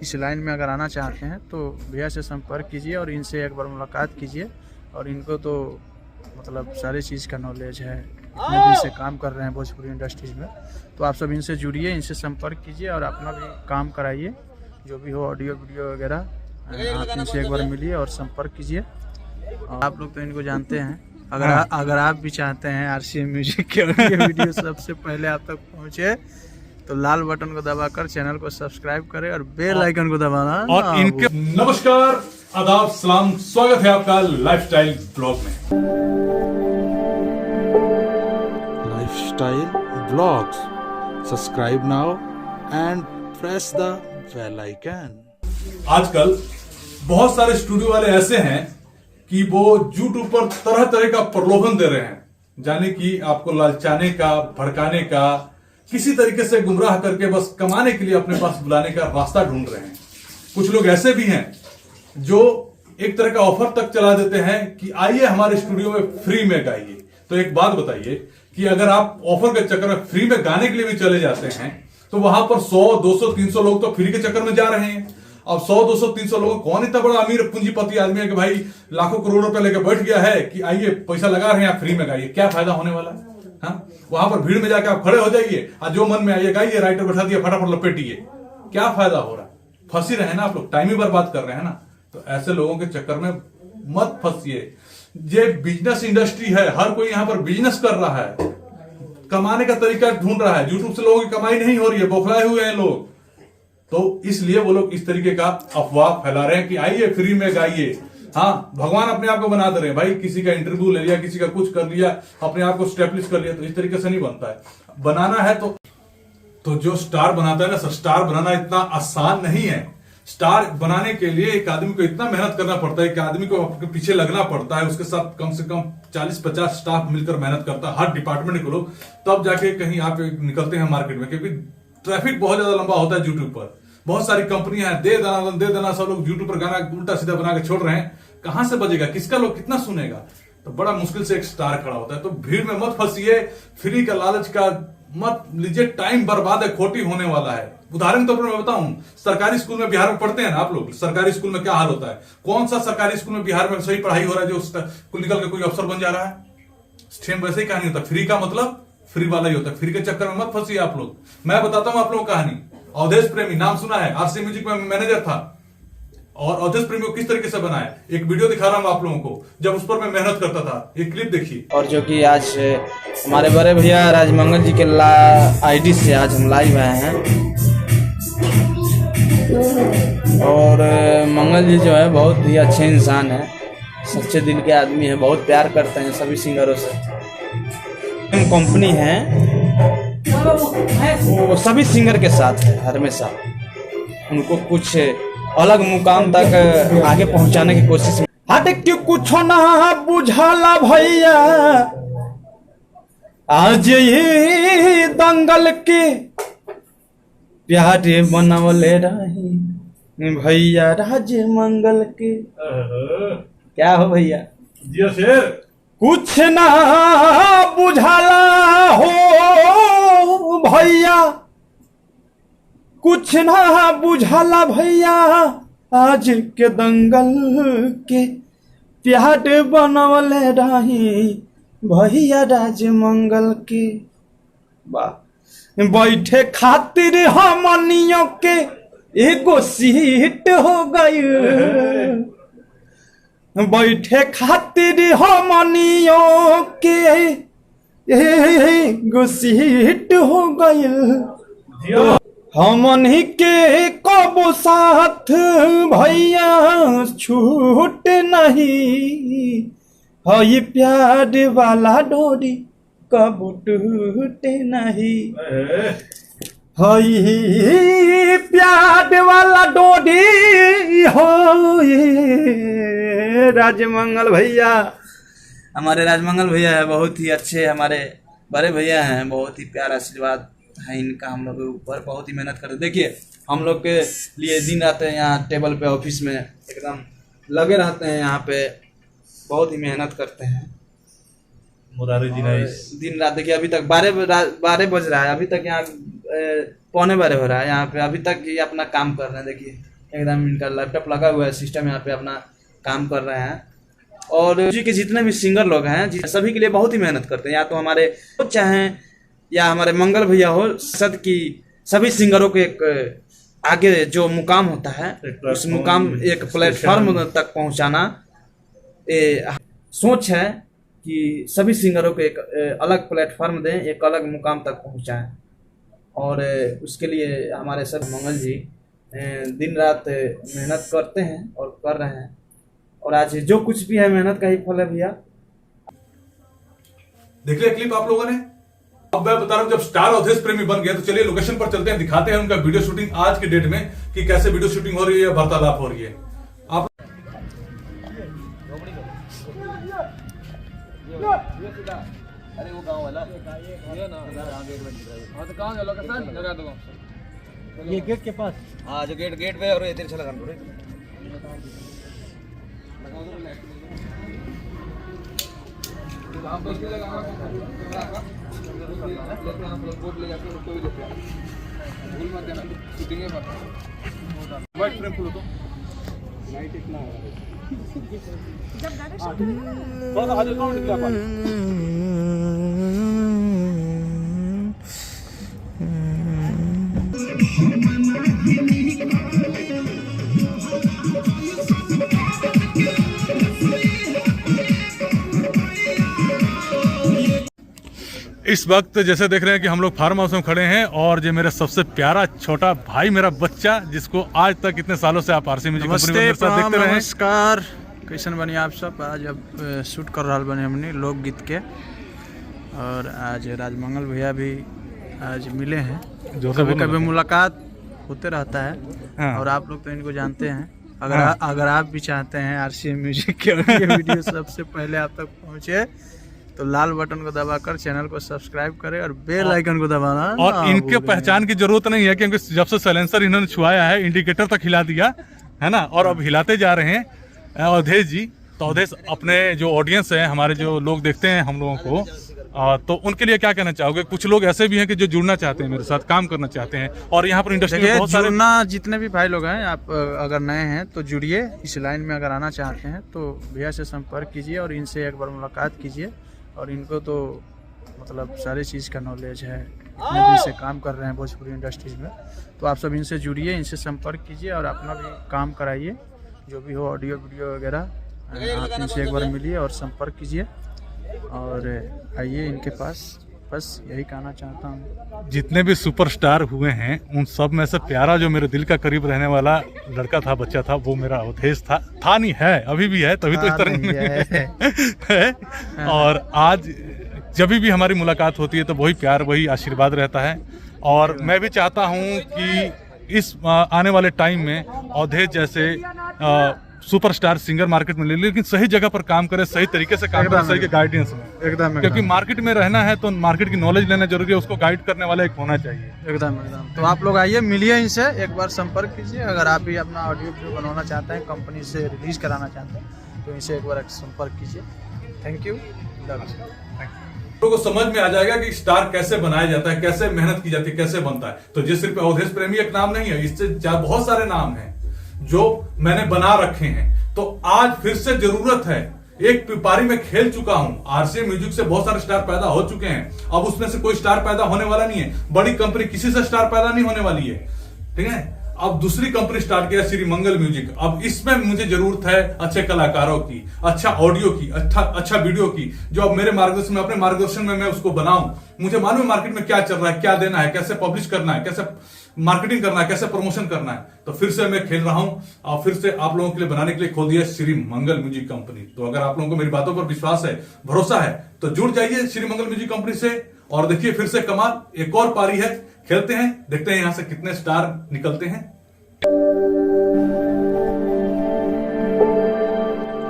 इस लाइन में अगर आना चाहते हैं तो भैया से संपर्क कीजिए और इनसे एक बार मुलाकात कीजिए। और इनको तो मतलब सारी चीज़ का नॉलेज है, इतने दिन से काम कर रहे हैं भोजपुरी इंडस्ट्रीज में। तो आप सब इनसे जुड़िए, इनसे संपर्क कीजिए और अपना भी काम कराइए, जो भी हो ऑडियो वीडियो वगैरह। आप इनसे एक बार मिलिए और संपर्क कीजिए। आप लोग तो इनको जानते हैं। अगर आप भी चाहते हैं RCM म्यूजिक के ऑडियो वीडियो सबसे पहले आप तक पहुँचे तो लाल बटन को दबाकर चैनल को सब्सक्राइब करें और बेल आइकन को दबाना और इनके नमस्कार, आदाब, सलाम, स्वागत है आपका लाइफस्टाइल ब्लॉग में। Lifestyle Vlogs. Subscribe now and press the bell icon. आजकल बहुत सारे स्टूडियो वाले ऐसे हैं कि वो YouTube पर तरह तरह का प्रलोभन दे रहे हैं, जाने कि आपको लालचाने का, भड़काने का, किसी तरीके से गुमराह करके बस कमाने के लिए अपने पास बुलाने का रास्ता ढूंढ रहे हैं। कुछ लोग ऐसे भी हैं जो एक तरह का ऑफर तक चला देते हैं कि आइए हमारे स्टूडियो में फ्री में गाइए। तो एक बात बताइए कि अगर आप ऑफर के चक्कर में फ्री में गाने के लिए भी चले जाते हैं तो वहां पर 100, 200, 300 लोग तो फ्री के चक्कर में जा रहे हैं। अब 100, 200, 300 लोग, कौन इतना बड़ा अमीर पूंजीपति आदमी है कि भाई लाखों करोड़ रुपए लेके बैठ गया है कि आइए पैसा लगा रहे हैं आप फ्री में गाइए, क्या फायदा होने वाला है? हाँ, वहां पर भीड़ में जाकर आप खड़े हो जाइए और जो मन में आइए गाइए, राइटर बैठा दिया फटाफट लपेटिए, क्या फायदा हो रहा है? फंसी रहे ना आप लोग, टाइम ही बर्बाद कर रहे हैं ना। तो ऐसे लोगों के चक्कर में मत फंसिए। ये बिजनेस इंडस्ट्री है, हर कोई यहाँ पर बिजनेस कर रहा है, कमाने का तरीका ढूंढ रहा है। यूट्यूब से लोगों की कमाई नहीं हो रही है, बौखलाए हुए हैं लोग। तो इसलिए वो लोग इस तरीके का अफवाह फैला रहे हैं कि आइए फ्री में गाइए। हाँ, भगवान अपने आप को बना दे रहे हैं भाई, किसी का इंटरव्यू ले लिया, किसी का कुछ कर लिया, अपने आप को स्टेब्लिश कर लिया। तो इस तरीके से नहीं बनता है। बनाना है तो जो स्टार बनाता है ना, स्टार बनाना इतना आसान नहीं है। स्टार बनाने के लिए एक आदमी को इतना मेहनत करना पड़ता है, एक आदमी को आपके पीछे लगना पड़ता है, उसके साथ कम से कम 40-50 स्टाफ मिलकर मेहनत करता है, हर डिपार्टमेंट के लोग, तब जाके कहीं आप निकलते हैं मार्केट में। क्योंकि ट्रैफिक बहुत ज्यादा लंबा होता है यूट्यूब पर। बहुत सारी कंपनियां हैं, दे देना सब लोग यूट्यूब पर गाना उल्टा सीधा बना के छोड़ रहे हैं। कहां से बजेगा, किसका लोग कितना सुनेगा? तो बड़ा मुश्किल से एक स्टार खड़ा होता है। तो भीड़ में मत फंसिए, फ्री का लालच का मत लीजिए, टाइम बर्बाद है, खोटी होने वाला है। उदाहरण तो मैं बताऊं, सरकारी स्कूल में बिहार में पढ़ते हैं ना आप लोग, सरकारी स्कूल में क्या हाल होता है? कौन सा सरकारी स्कूल में बिहार में सही पढ़ाई हो रहा है जो निकल के कोई अफसर बन जा रहा है? सेम वैसे ही कहानी होता है। फ्री का मतलब फ्री वाला ही होता है। फ्री के चक्कर में मत फंसिए आप लोग। मैं बताता हूं आप लोगों को कहानी। अवधेश प्रेमी नाम सुना है? RCM म्यूजिक में मैनेजर था। और अवधेश प्रेमी को किस तरीके से बनाया, एक वीडियो दिखा रहा हूं आप लोगों को, जब उस पर मैं मेहनत करता था। एक क्लिप देखिए। और जो कि आज हमारे बड़े भैया राजमंगल जी के ID से आज हम लाइव आए हैं। और मंगल जी जो है बहुत ही अच्छे इंसान है, सच्चे दिल के आदमी है, बहुत प्यार करते हैं सभी सिंगरों से। कंपनी है वो सभी सिंगर के साथ है हमेशा, उनको कुछ अलग मुकाम तक आगे पहुंचाने की कोशिश। हट क्यों कुछ ना बुझाला भैया, आज ये दंगल के प्यारे बनवले रही भैया राज मंगल के। क्या हो भैया जी शेर, कुछ ना बुझाला हो भैया, कुछ ना बुझाला भैया, आज के दंगल के प्यार बनवले रही भैया राज मंगल के। बैठे खातिर हमनियों के एगो सीट हो गई, बैठे खातिर हमनियों के एगो सीट हो गई। हमनी के कबो साथ भैया छूट नहीं, हई प्यार वाला डोरी कबो टूटे नहीं, हई प्यार वाला डोरी हो। राजमंगल भैया, हमारे राजमंगल भैया है, बहुत ही अच्छे हमारे बड़े भैया हैं, बहुत ही प्यारा आशीर्वाद है इनका हम लोग के ऊपर। बहुत ही मेहनत करते, देखिए हम लोग के लिए दिन रात यहाँ टेबल पे ऑफिस में एकदम लगे रहते हैं, यहाँ पे बहुत ही मेहनत करते हैं। मुरारी जी नाइस। दिन रात देखिए, अभी तक 12 बज रहा है, अभी तक यहाँ पौने 12 हो रहा है यहाँ पे, अभी तक ये अपना काम कर रहे हैं। देखिए एकदम इनका लैपटॉप लगा हुआ है, सिस्टम यहाँ पे अपना काम कर रहे हैं। और जी के जितने भी सिंगर लोग हैं सभी के लिए बहुत ही मेहनत करते हैं, या तो हमारे चाहें या हमारे मंगल भैया हो, सद की सभी सिंगरों के एक आगे जो मुकाम होता है उस मुकाम एक प्लेटफॉर्म तक पहुंचाना सोच है कि सभी सिंगरों को एक अलग प्लेटफॉर्म दें, एक अलग मुकाम तक पहुंचाएं। और उसके लिए हमारे सर मंगल जी दिन रात मेहनत करते हैं और कर रहे हैं, और आज जो कुछ भी है मेहनत का ही फल है भैया। देख लिया क्लिप आप लोगों ने। अब मैं बता रहा हूं, जब स्टार अवधेश प्रेमी बन गया तो चलिए लोकेशन पर चलते हैं, दिखाते हैं उनका वीडियो शूटिंग आज के डेट में कि कैसे वीडियो शूटिंग हो रही है, वार्तालाप हो रही है। आप अरे वो गांव वाला ये ना हां तो कहां लोकेशन लगा दो ये गेट के पास। हां जो गेट पे और इधर चला कर रे लगाओ तो हम बस लगा हम बोर्ड ले जाके उसको भी लेते हैं, भूल मत देना शूटिंग है पर वाइट फ्रेम खोलो तो लाइट इतना जब गाड़ी शूटिंग तो आज कौन निकला पास इस वक्त जैसे देख रहे हैं कि हम लोग फार्म हाउस में खड़े हैं और जो मेरा सबसे प्यारा छोटा भाई, मेरा बच्चा, जिसको आज तक इतने सालों से आप आरसी म्यूजिक कंपनी में मेरे साथ देखते रहे। नमस्कार, कैसन बनी आप सब। आज अब शूट कर रहा बने हमने लोकगीत के, और आज राजमंगल भैया भी आज मिले हैं, जो कभी कभी मुलाकात होते रहता है। हाँ। और आप लोग तो इनको जानते हैं। अगर आप भी चाहते हैं आरसी म्यूजिक के वीडियो सबसे पहले आप तक पहुंचे तो लाल बटन को दबाकर चैनल को सब्सक्राइब करें और बेल आइकन को दबाना। और इनके पहचान की जरूरत नहीं है, क्योंकि जब से साइलेंसर इन्होंने छुआया है इंडिकेटर तक हिला दिया है ना, और अब हिलाते जा रहे हैं अवधेश जी। तो अवधेश, अपने जो ऑडियंस है, हमारे जो लोग देखते हैं हम लोगों को, तो उनके लिए क्या कहना चाहोगे? कुछ लोग ऐसे भी हैं कि जो जुड़ना चाहते हैं मेरे साथ, काम करना चाहते हैं, और यहाँ पर इंडस्ट्री में बहुत सारे जितने भी भाई लोग हैं, आप अगर नए हैं तो जुड़िए, इस लाइन में अगर आना चाहते हैं तो भैया से संपर्क कीजिए और इनसे एक बार मुलाकात कीजिए। और इनको तो मतलब सारी चीज़ का नॉलेज है, इतने दिन से काम कर रहे हैं भोजपुरी इंडस्ट्रीज में। तो आप सब इनसे जुड़िए, इनसे संपर्क कीजिए और अपना भी काम कराइए, जो भी हो ऑडियो वीडियो वगैरह। आप इनसे एक बार मिलिए और संपर्क कीजिए और आइए इनके पास। बस यही कहना चाहता हूँ। जितने भी सुपरस्टार हुए हैं उन सब में से प्यारा जो मेरे दिल का करीब रहने वाला लड़का था, बच्चा था, वो मेरा अवधेश था नहीं, है, अभी भी है, तभी तो इस तरह है। और आज जब भी हमारी मुलाकात होती है तो वही प्यार, वही आशीर्वाद रहता है। और मैं भी चाहता हूँ कि इस आने वाले टाइम में अवधेश जैसे सुपरस्टार सिंगर मार्केट में ले, लेकिन सही जगह पर काम करे, सही तरीके से काम करे, सही गाइडेंस में एकदम। क्योंकि मार्केट में रहना है तो मार्केट की नॉलेज लेना जरूरी है, उसको गाइड करने वाला एक होना चाहिए। एकदम। तो आप लोग आइए, मिलिए इनसे, एक बार संपर्क कीजिए। अगर आप भी अपना ऑडियो वीडियो बनवाना चाहते हैं, कंपनी से रिलीज कराना चाहते हैं, तो इनसे एक बार संपर्क कीजिए। Thank you. लोगों को समझ में आ जाएगा कि स्टार कैसे बनाया जाता है, कैसे मेहनत की जाती है, कैसे बनता है। तो जिस सिर्फ अवधेश प्रेमी एक नाम नहीं है, इससे बहुत सारे नाम हैं जो मैंने बना रखे हैं। तो आज फिर से जरूरत है, एक पारी में खेल चुका हूं, आरसी म्यूजिक से बहुत सारे स्टार पैदा हो चुके हैं, अब उसमें से कोई स्टार पैदा होने वाला नहीं है। बड़ी कंपनी किसी से स्टार पैदा नहीं होने वाली है, ठीक है। अब दूसरी कंपनी स्टार्ट किया, श्री मंगल म्यूजिक। अब इसमें मुझे जरूरत है अच्छे कलाकारों की, अच्छा ऑडियो की, अच्छा वीडियो की, जो अब मेरे मार्गदर्शन में, अपने मार्गदर्शन में मैं उसको बनाऊं। मुझे मालूम है मार्केट में क्या चल रहा है, क्या देना है, कैसे पब्लिश करना है, कैसे मार्केटिंग करना है, कैसे प्रमोशन करना है। तो फिर से मैं खेल रहा हूं और फिर से आप लोगों के लिए बनाने के लिए खोल दिया श्री मंगल म्यूजिक कंपनी। तो अगर आप लोगों को मेरी बातों पर विश्वास है, भरोसा है, तो जुड़ जाइए श्री मंगल म्यूजिक कंपनी से और देखिए फिर से कमाल। एक और पारी है, खेलते हैं, देखते हैं यहां से कितने स्टार निकलते हैं।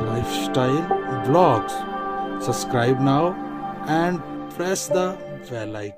Lifestyle Vlogs. Subscribe now and press the bell icon.